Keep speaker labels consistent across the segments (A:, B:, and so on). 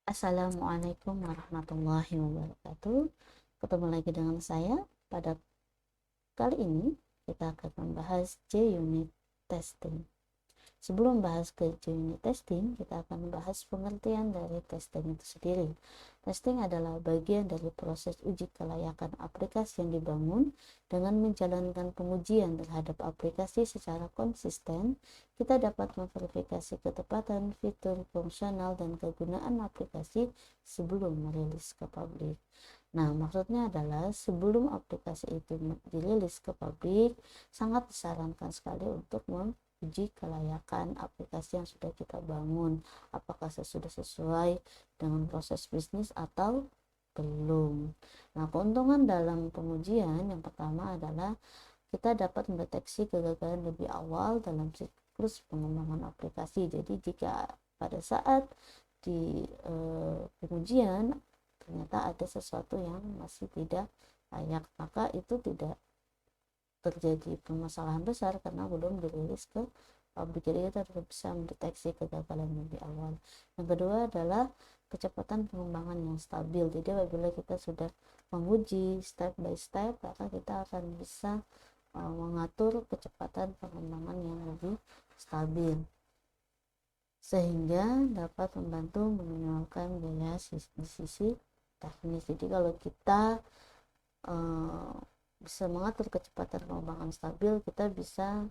A: Assalamualaikum warahmatullahi wabarakatuh. Ketemu lagi dengan saya. Pada kali ini kita akan membahas J-Unit Testing. Sebelum bahas ke J-Unit Testing, kita akan membahas pengertian dari testing itu sendiri. Testing adalah bagian dari proses uji kelayakan aplikasi yang dibangun. Dengan menjalankan pengujian terhadap aplikasi secara konsisten, kita dapat memverifikasi ketepatan fitur, fungsional, dan kegunaan aplikasi sebelum merilis ke publik. Nah, maksudnya adalah sebelum aplikasi itu dirilis ke publik, sangat disarankan sekali untuk uji kelayakan aplikasi yang sudah kita bangun, apakah sudah sesuai dengan proses bisnis atau belum. Nah, keuntungan dalam pengujian yang pertama adalah kita dapat mendeteksi kegagalan lebih awal dalam siklus pengembangan aplikasi. Jadi jika pada saat di pengujian ternyata ada sesuatu yang masih tidak layak, maka itu tidak terjadi permasalahan besar karena belum dirilis ke publik. Jadi kita harus bisa mendeteksi kegagalan lebih awal. Yang kedua adalah kecepatan pengembangan yang stabil. Jadi apabila kita sudah menguji step by step, maka kita akan bisa mengatur kecepatan pengembangan yang lebih stabil sehingga dapat membantu meminimalkan biaya di sisi teknis. Jadi kalau kita bisa mengatur kecepatan pengembangan stabil, kita bisa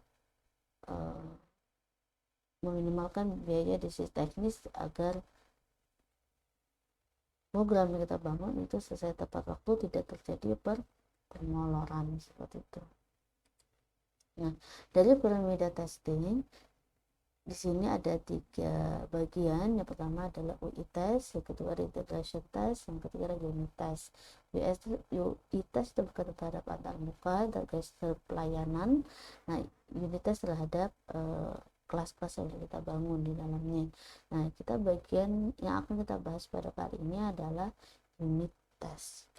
A: meminimalkan biaya di sisi teknis agar program yang kita bangun itu sesuai tepat waktu, tidak terjadi permoloran seperti itu. Nah, dari piramida testing di sini ada 3 bagian. Yang pertama adalah UI test, yang kedua integration test, yang ketiga unit test. UI test itu berkaitan terhadap antar muka, terkait pelayanan. Nah, unit test terhadap kelas-kelas yang kita bangun di dalamnya. Nah, kita bagian yang akan kita bahas pada kali ini adalah unit test.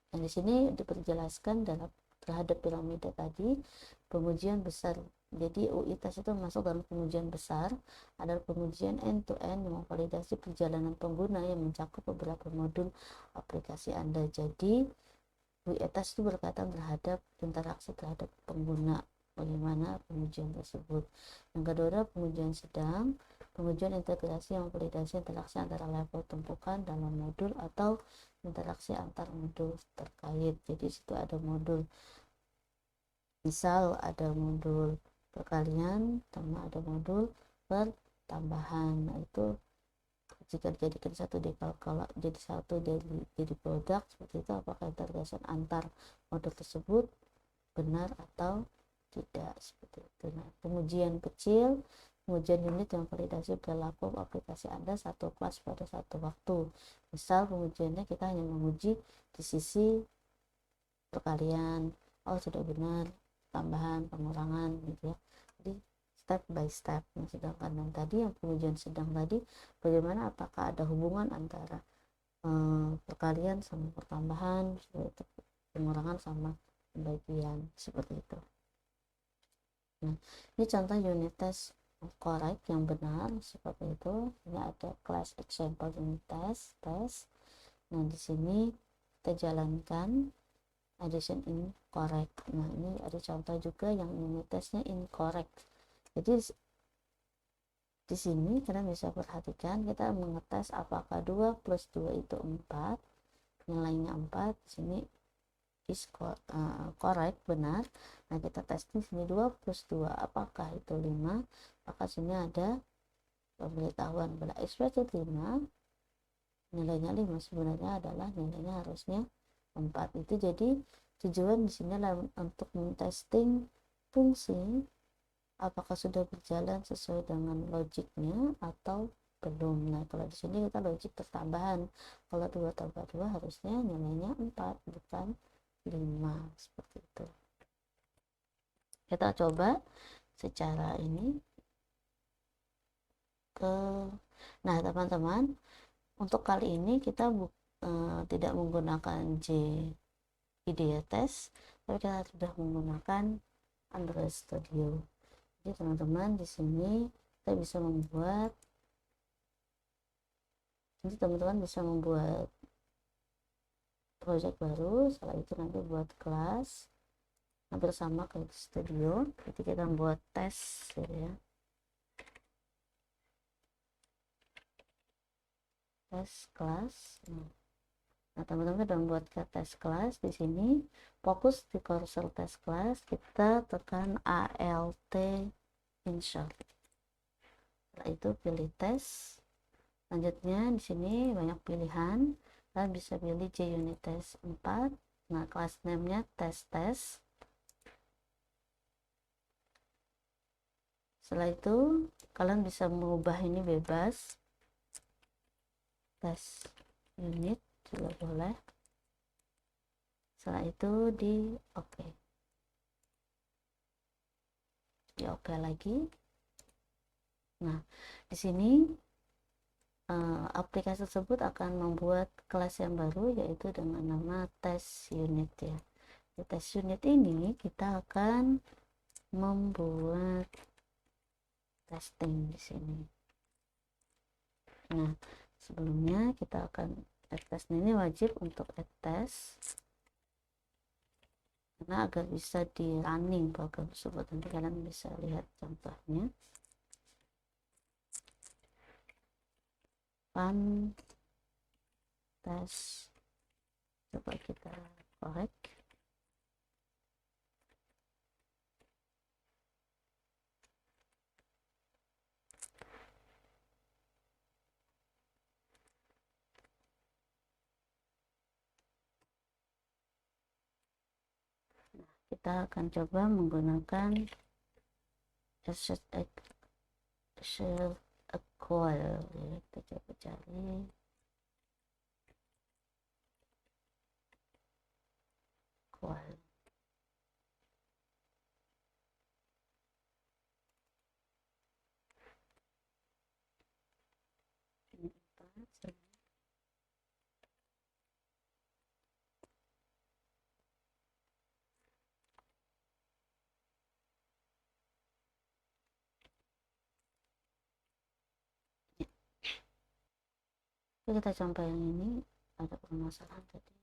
A: Dan di sini diperjelaskan dalam terhadap piramida tadi pengujian besar. Jadi UI test itu masuk dalam pengujian besar, adalah pengujian end-to-end yang memvalidasi perjalanan pengguna yang mencakup beberapa modul aplikasi Anda. Jadi UI test itu berkaitan terhadap interaksi terhadap pengguna, bagaimana pengujian tersebut. Yang kedua adalah pengujian sedang, pengujian integrasi yang memvalidasi interaksi antara level tumpukan dalam modul atau interaksi antar modul terkait. Jadi situ ada modul, misal ada modul perkalian sama ada modul pertambahan. Nah, itu jika dijadikan satu kalau jadi satu jadi produk seperti itu, apakah integrasi antar modul tersebut benar atau tidak, seperti itu. Nah, pengujian kecil, pengujian unit yang validasi perilaku aplikasi Anda satu kelas pada satu waktu. Misal pengujiannya kita hanya menguji di sisi perkalian, oh sudah benar, tambahan, pengurangan gitu ya. Jadi step by step. Nah, sedangkan yang tadi yang pengujian sedang tadi, bagaimana apakah ada hubungan antara perkalian sama pertambahan, pengurangan sama pembagian, seperti itu. Nah, ini contoh unit test correct yang benar seperti itu. Ini ada class example unit test. Nah, di sini kita jalankan addition incorrect. Nah, ini ada contoh juga yang unit testnya incorrect. Jadi di sini kalian bisa perhatikan kita mengetes apakah 2 plus 2 itu 4, nilainya 4. Di sini is correct, benar. Nah, kita tes di sini 2 plus 2 apakah itu 5, maka sini ada pemberitahuan pada ekspresi 5 nilainya 5, sebenarnya adalah nilainya harusnya 4. Itu jadi tujuan di sini adalah untuk men-testing fungsi apakah sudah berjalan sesuai dengan logiknya atau belum. Nah, kalau di sini kita logik pertambahan. Kalau 2 tambah 2 harusnya nilainya 4 bukan 5, seperti itu. Kita coba secara ini nah teman-teman, untuk kali ini kita tidak menggunakan IDEA test, tapi kita sudah menggunakan Android Studio. Jadi teman-teman, di sini kita bisa membuat nanti teman-teman bisa membuat project baru. Setelah itu nanti buat kelas hampir sama kayak di studio, jadi kita buat tes gitu ya, tes kelas. Nah teman-teman sudah membuat tes kelas. Di sini fokus di cursor tes kelas, kita tekan ALT insert. Setelah itu pilih tes. Selanjutnya di sini banyak pilihan, kalian bisa pilih JUnit Test 4. Nah kelas name-nya tes. Setelah itu kalian bisa mengubah ini bebas, tes unit juga boleh. Setelah itu di oke, di oke lagi. Nah di sini aplikasi tersebut akan membuat kelas yang baru, yaitu dengan nama test unit ya. Di test unit ini kita akan membuat testing di sini. Nah sebelumnya kita akan add test. Ini wajib untuk add test karena agar bisa di running program tersebut. Nanti kalian bisa lihat contohnya. Run test, coba kita korek. Kita akan coba menggunakan asset coil ya. Kita coba cari coil. Kita coba yang ini, ada permasalahan tadi.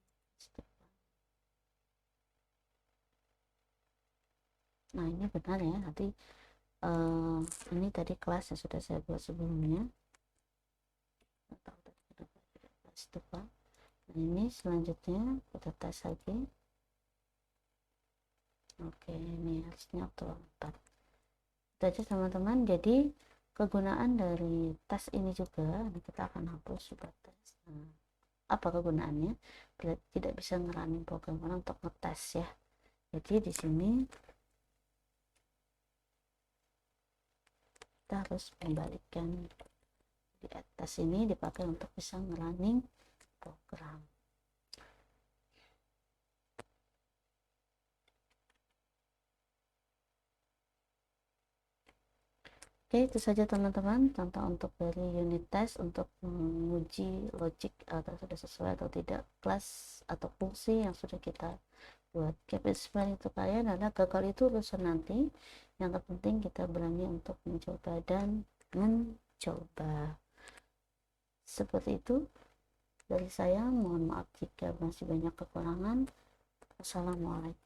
A: Nah ini benar ya, nanti ini tadi kelas yang sudah saya buat sebelumnya. Nah ini selanjutnya kita tes lagi. Oke, ini harusnya waktu 4. Itu aja teman-teman. Jadi kegunaan dari tes ini juga, kita akan hapus juga tes. Nah, apa kegunaannya? Bila tidak bisa ngerunning program untuk ngetes ya. Jadi di sini kita harus membalikkan, di atas ini dipakai untuk bisa ngerunning program. Oke, itu saja teman-teman contoh untuk dari unit test untuk menguji logic atau sudah sesuai atau tidak kelas atau fungsi yang sudah kita buat. Kepikiran itu kalian adalah gagal itu urusan nanti, yang terpenting kita berani untuk mencoba dan mencoba. Seperti itu dari saya, mohon maaf jika masih banyak kekurangan. Assalamualaikum.